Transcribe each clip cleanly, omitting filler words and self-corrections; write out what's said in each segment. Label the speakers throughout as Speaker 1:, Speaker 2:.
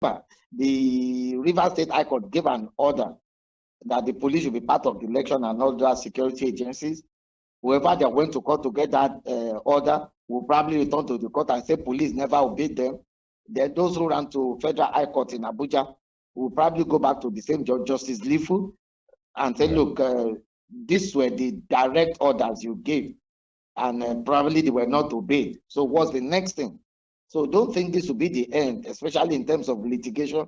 Speaker 1: the Rivers State High Court gave an order that the police should be part of the election and other security agencies. Whoever they went to court to get that order will probably return to the court and say police never obeyed them. Then those who ran to Federal High Court in Abuja will probably go back to the same judge, Justice Lifu, and say, look, these were the direct orders you gave, and probably they were not obeyed. So what's the next thing? So don't think this will be the end, especially in terms of litigation,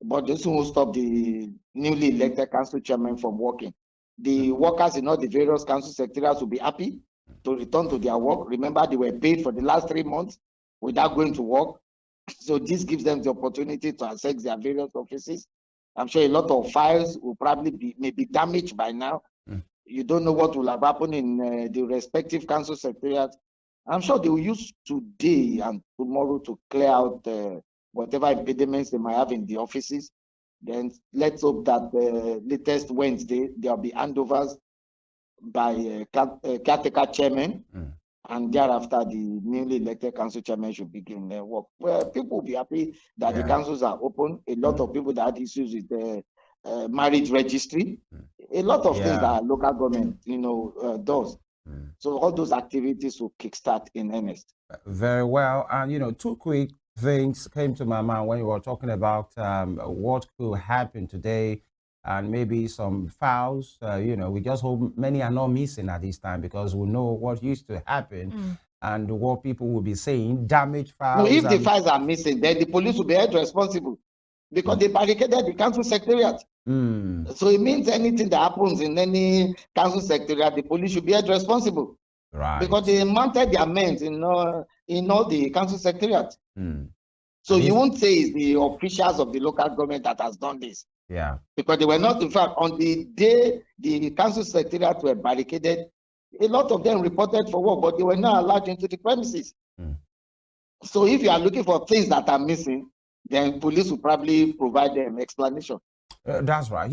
Speaker 1: but this will stop the newly elected council chairman from working. The workers in all the various council secretariats will be happy to return to their work. Remember, they were paid for the last 3 months without going to work. So this gives them the opportunity to access their various offices. I'm sure a lot of files will probably be damaged by now. You don't know what will have happened in the respective council secretariats. I'm sure they will use today and tomorrow to clear out whatever impediments they might have in the offices. Then let's hope that latest Wednesday there'll be handovers by caretaker chairman, and thereafter the newly elected council chairman should begin their work. Well, people will be happy that the councils are open. A lot of people that had issues with the marriage registry, a lot of things that local government, does. So all those activities will kickstart in earnest.
Speaker 2: Very well. And, two quick things came to my mind when you were talking about what could happen today and maybe some files. We just hope many are not missing at this time, because we know what used to happen and what people will be saying, damaged files.
Speaker 1: No, if the files are missing, then the police will be held responsible, because they barricaded the council secretariat. So it means anything that happens in any council secretariat, the police should be held responsible.
Speaker 2: Right.
Speaker 1: Because they mounted their men in all the council secretariat. So you won't say it's the officials of the local government that has done this.
Speaker 2: Yeah.
Speaker 1: Because they were not, in fact, on the day the council secretariat were barricaded, a lot of them reported for work, but they were not allowed into the premises. So if you are looking for things that are missing, then police will probably provide them explanation.
Speaker 2: That's right.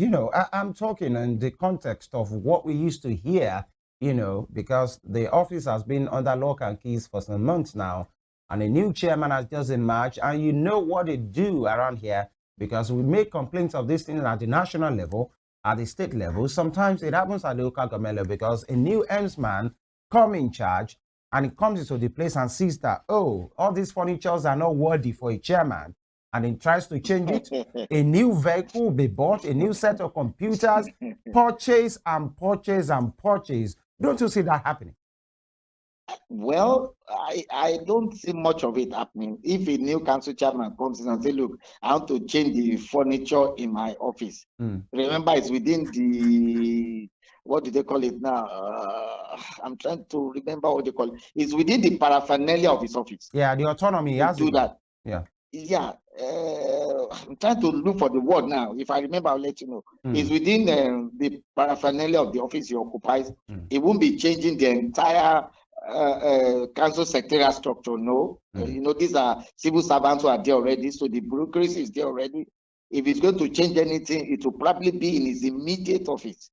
Speaker 2: I'm talking in the context of what we used to hear, because the office has been under lock and keys for some months now, and a new chairman has just emerged, and you know what they do around here, because we make complaints of this thing at the national level, at the state level. Sometimes it happens at the local government level, because a new man come in charge, and he comes into the place and sees that, all these furnitures are not worthy for a chairman, and he tries to change it. A new vehicle will be bought, a new set of computers, purchase and purchase and purchase. Don't you see that happening?
Speaker 1: Well, I don't see much of it happening. If a new council chairman comes in and says, look, I want to change the furniture in my office. Remember, it's within the, what do they call it now? I'm trying to remember what they call it. It's within the paraphernalia of his office.
Speaker 2: Yeah, the autonomy has
Speaker 1: to do that.
Speaker 2: Yeah.
Speaker 1: I'm trying to look for the word now. If I remember, I'll let you know. It's within the paraphernalia of the office he occupies. It won't be changing the entire council secretarial structure. No. These are civil servants who are there already, so the bureaucracy is there already. If it's going to change anything, it will probably be in his immediate office.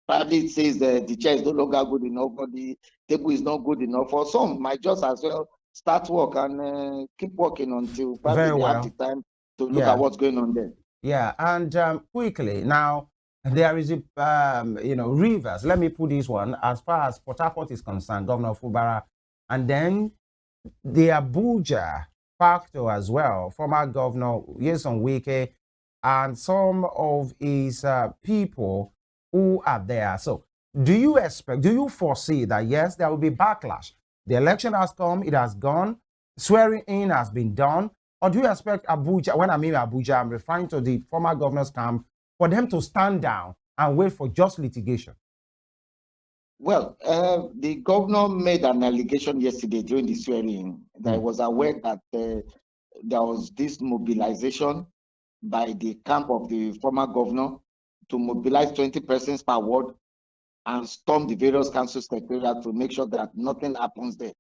Speaker 1: Probably it says the chair is no longer good enough, or the table is not good enough, or some might just as well start work and keep working until probably they have the time to look at what's going on there.
Speaker 2: Yeah, and quickly now, there is Rivers. Let me put this one as far as Port Harcourt is concerned, Governor Fubara, and then the Abuja factor as well, former Governor Nyesom Wike, and some of his people who are there. So, do you foresee that yes, there will be backlash? The election has come, it has gone, swearing in has been done. Or do you expect Abuja, when I mean Abuja, I'm referring to the former governor's camp, for them to stand down and wait for just litigation?
Speaker 1: Well, the governor made an allegation yesterday during the swearing that he was aware that there was this mobilization by the camp of the former governor to mobilize 20 persons per ward and storm the various council secretariats to make sure that nothing happens there.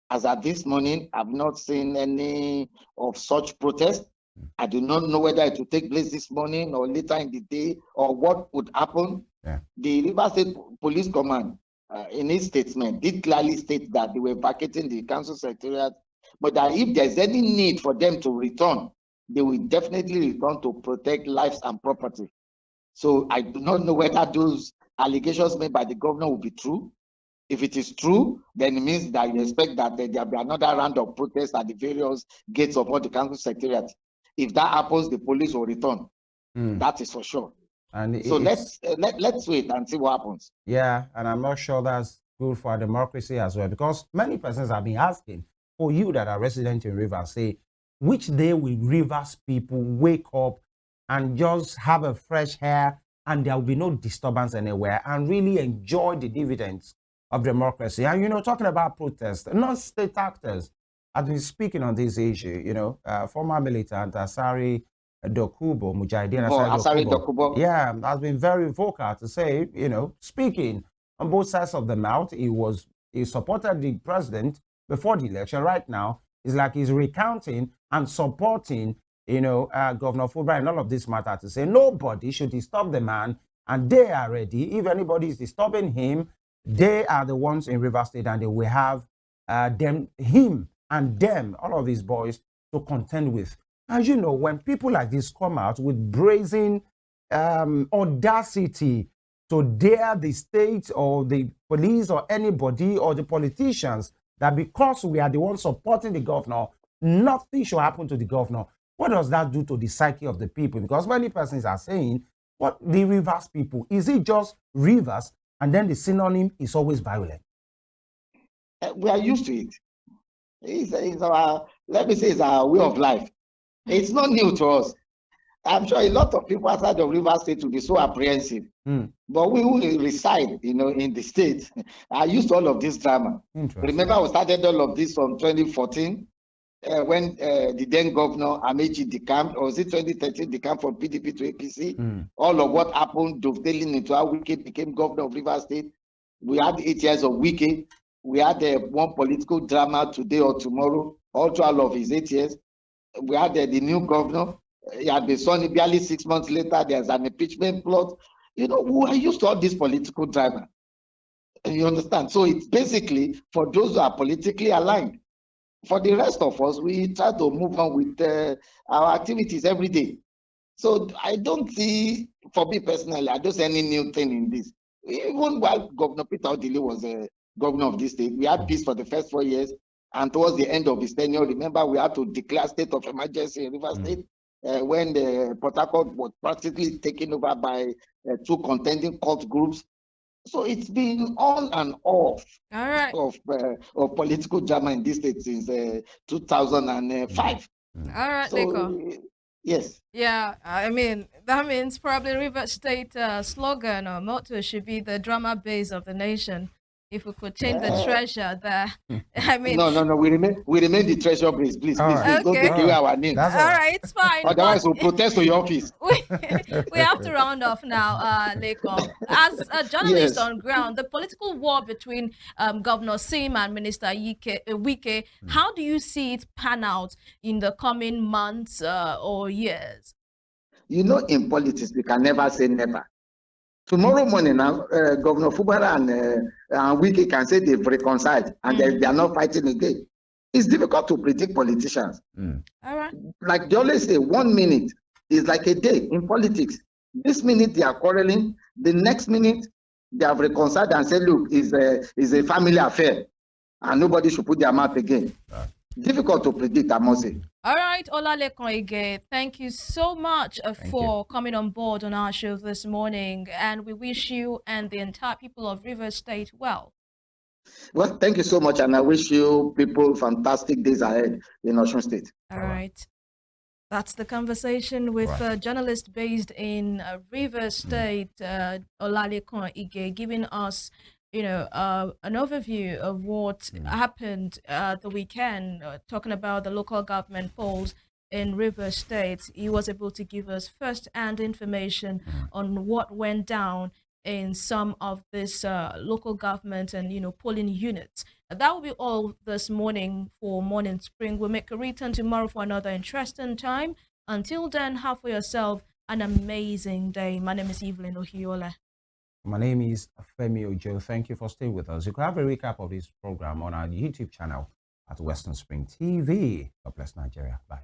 Speaker 1: As at this morning, I've not seen any of such protests. I do not know whether it will take place this morning or later in the day, or what would happen. The Rivers State Police Command, in its statement, did clearly state that they were vacating the council secretariat, but that if there's any need for them to return, they will definitely return to protect lives and property. So I do not know whether those allegations made by the governor will be true. If it is true, then it means that you expect that there will be another round of protests at the various gates of all the council secretariat. If that happens, the police will return. That is for sure. And so let's wait and see what happens.
Speaker 2: Yeah, and I'm not sure that's good for democracy as well, because many persons have been asking, for you that are resident in Rivers, say, which day will Rivers people wake up and just have a fresh air and there will be no disturbance anywhere and really enjoy the dividends of democracy? And, you know, talking about protests, non-state actors have been speaking on this issue, former militant Asari Dokubo, Mujahideen
Speaker 1: Asari Dokubo.
Speaker 2: Yeah, has been very vocal to say, speaking on both sides of the mouth. He supported the president before the election. Right now, it's like he's recounting and supporting, Governor Fulbright and all of this matter, to say nobody should disturb the man, and they are ready. If anybody is disturbing him, they are the ones in Rivers State, and they will have him and them, all of these boys, to contend with. And you know, when people like this come out with brazen audacity to dare the state or the police or anybody or the politicians that because we are the ones supporting the governor, nothing should happen to the governor, what does that do to the psyche of the people? Because many persons are saying, what the Rivers people, is it just Rivers and then the synonym is always violent?
Speaker 1: We are used to it. It's our, let me say, it's our way of life. It's not new to us. I'm sure a lot of people outside of Rivers State will be so apprehensive. But we who reside, in the state are used to all of this drama. Remember, we started all of this from 2014 when the then governor Amechi decamped, or was it 2013 decamped from PDP to APC? All of what happened dovetailing into how Wike became governor of Rivers State. We had 8 years of Wike. We had one political drama today or tomorrow, all through all of his 8 years. We had the new governor. He had been sworn barely 6 months later. There's an impeachment plot. We are used to all this political drama. You understand? So it's basically for those who are politically aligned. For the rest of us, we try to move on with our activities every day. So I don't see, for me personally, I don't see any new thing in this. Even while Governor Peter Odili was governor of this state, we had peace for the first 4 years. And towards the end of his tenure, remember, we had to declare state of emergency in Rivers State when the Port Harcourt was practically taken over by 2 contending cult groups. So it's been on and off of political drama in this state since 2005.
Speaker 3: All right,
Speaker 1: so, yes.
Speaker 3: Yeah, I mean, that means probably Rivers State slogan or motto should be the drama base of the nation. If we could change the treasure there, I mean.
Speaker 1: No. We remain the treasure base, please. Don't take away our name.
Speaker 3: All right, it's fine.
Speaker 1: Otherwise, we'll protest to your office.
Speaker 3: We have to round off now, Lekon. As a journalist on ground, the political war between Governor Sim and Minister Wike, how do you see it pan out in the coming months or years?
Speaker 1: In politics, we can never say never. Tomorrow morning, now, Governor Fubara and Wike can say they've reconciled and they are not fighting again. It's difficult to predict politicians.
Speaker 3: All right.
Speaker 1: Like they always say, 1 minute is like a day in politics. This minute they are quarreling. The next minute they have reconciled and said, look, it's a family affair and nobody should put their mouth again. Difficult to predict, I must say.
Speaker 3: All right, Olalekan Ige, thank you so much for coming on board on our show this morning, and we wish you and the entire people of Rivers State well.
Speaker 1: Well, thank you so much, and I wish you people fantastic days ahead in Osun State.
Speaker 3: All right. That's the conversation with a journalist based in Rivers State, Olalekan Ige, giving us an overview of what happened the weekend, talking about the local government polls in Rivers State. He was able to give us first-hand information on what went down in some of this local government and polling units. That will be all this morning for Morning Spring. We'll make a return tomorrow for another interesting time. Until then, have for yourself an amazing day. My name is Evelyn Ohiolei.
Speaker 2: My name is Femi Ojo. Thank you for staying with us. You can have a recap of this program on our YouTube channel at Western Spring TV. God bless Nigeria. Bye.